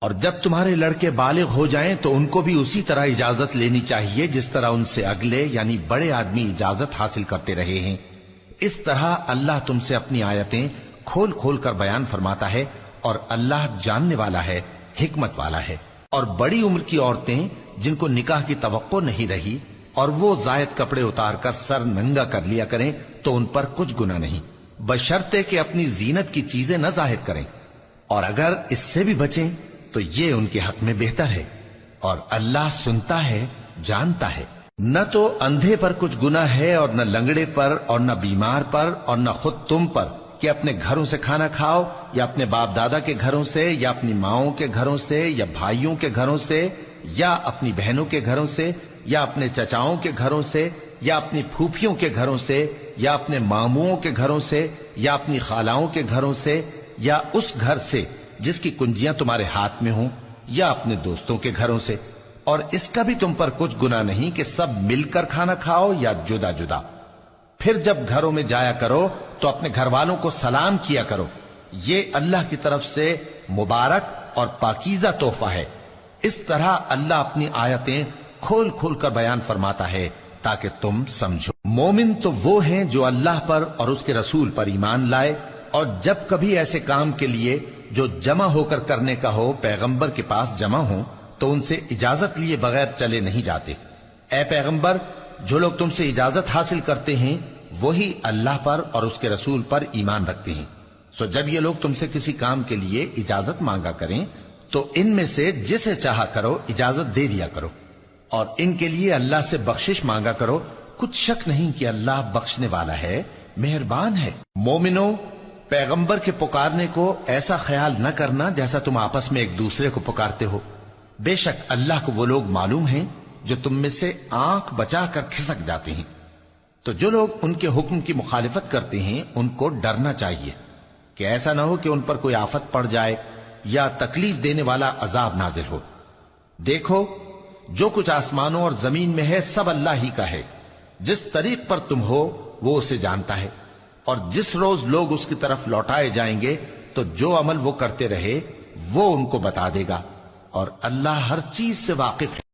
اور جب تمہارے لڑکے بالغ ہو جائیں تو ان کو بھی اسی طرح اجازت لینی چاہیے جس طرح ان سے اگلے یعنی بڑے آدمی اجازت حاصل کرتے رہے ہیں۔ اس طرح اللہ تم سے اپنی آیتیں کھول کھول کر بیان فرماتا ہے، اور اللہ جاننے والا ہے، حکمت والا ہے۔ اور بڑی عمر کی عورتیں جن کو نکاح کی توقع نہیں رہی اور وہ زائد کپڑے اتار کر سر ننگا کر لیا کریں تو ان پر کچھ گناہ نہیں، بشرطے کہ اپنی زینت کی چیزیں نہ ظاہر کریں، اور اگر اس سے بھی بچیں تو یہ ان کے حق میں بہتر ہے، اور اللہ سنتا ہے، جانتا ہے۔ نہ تو اندھے پر کچھ گناہ ہے اور نہ لنگڑے پر اور نہ بیمار پر اور نہ خود تم پر کہ اپنے گھروں سے کھانا کھاؤ، یا اپنے باپ دادا کے گھروں سے، یا اپنی ماؤں کے گھروں سے، یا بھائیوں کے گھروں سے، یا اپنی بہنوں کے گھروں سے، یا اپنے چچاؤں کے گھروں سے، یا اپنی پھوپھیوں کے گھروں سے، یا اپنے ماموؤں کے گھروں سے، یا اپنی خالاؤں کے گھروں سے، یا اس گھر سے جس کی کنجیاں تمہارے ہاتھ میں ہوں، یا اپنے دوستوں کے گھروں سے۔ اور اس کا بھی تم پر کچھ گناہ نہیں کہ سب مل کر کھانا کھاؤ یا جدا جدا۔ پھر جب گھروں میں جایا کرو تو اپنے گھر والوں کو سلام کیا کرو، یہ اللہ کی طرف سے مبارک اور پاکیزہ تحفہ ہے۔ اس طرح اللہ اپنی آیتیں کھول کھول کر بیان فرماتا ہے تاکہ تم سمجھو۔ مومن تو وہ ہیں جو اللہ پر اور اس کے رسول پر ایمان لائے، اور جب کبھی ایسے کام کے لیے جو جمع ہو کر کرنے کا ہو پیغمبر کے پاس جمع ہوں تو ان سے اجازت لیے بغیر چلے نہیں جاتے۔ اے پیغمبر، جو لوگ تم سے اجازت حاصل کرتے ہیں وہی اللہ پر اور اس کے رسول پر ایمان رکھتے ہیں۔ سو جب یہ لوگ تم سے کسی کام کے لیے اجازت مانگا کریں تو ان میں سے جسے چاہا کرو اجازت دے دیا کرو، اور ان کے لیے اللہ سے بخشش مانگا کرو، کچھ شک نہیں کہ اللہ بخشنے والا ہے، مہربان ہے۔ مومنو، پیغمبر کے پکارنے کو ایسا خیال نہ کرنا جیسا تم آپس میں ایک دوسرے کو پکارتے ہو۔ بے شک اللہ کو وہ لوگ معلوم ہیں جو تم میں سے آنکھ بچا کر کھسک جاتے ہیں۔ تو جو لوگ ان کے حکم کی مخالفت کرتے ہیں ان کو ڈرنا چاہیے کہ ایسا نہ ہو کہ ان پر کوئی آفت پڑ جائے یا تکلیف دینے والا عذاب نازل ہو۔ دیکھو، جو کچھ آسمانوں اور زمین میں ہے سب اللہ ہی کا ہے۔ جس طریق پر تم ہو وہ اسے جانتا ہے، اور جس روز لوگ اس کی طرف لوٹائے جائیں گے تو جو عمل وہ کرتے رہے وہ ان کو بتا دے گا، اور اللہ ہر چیز سے واقف ہے۔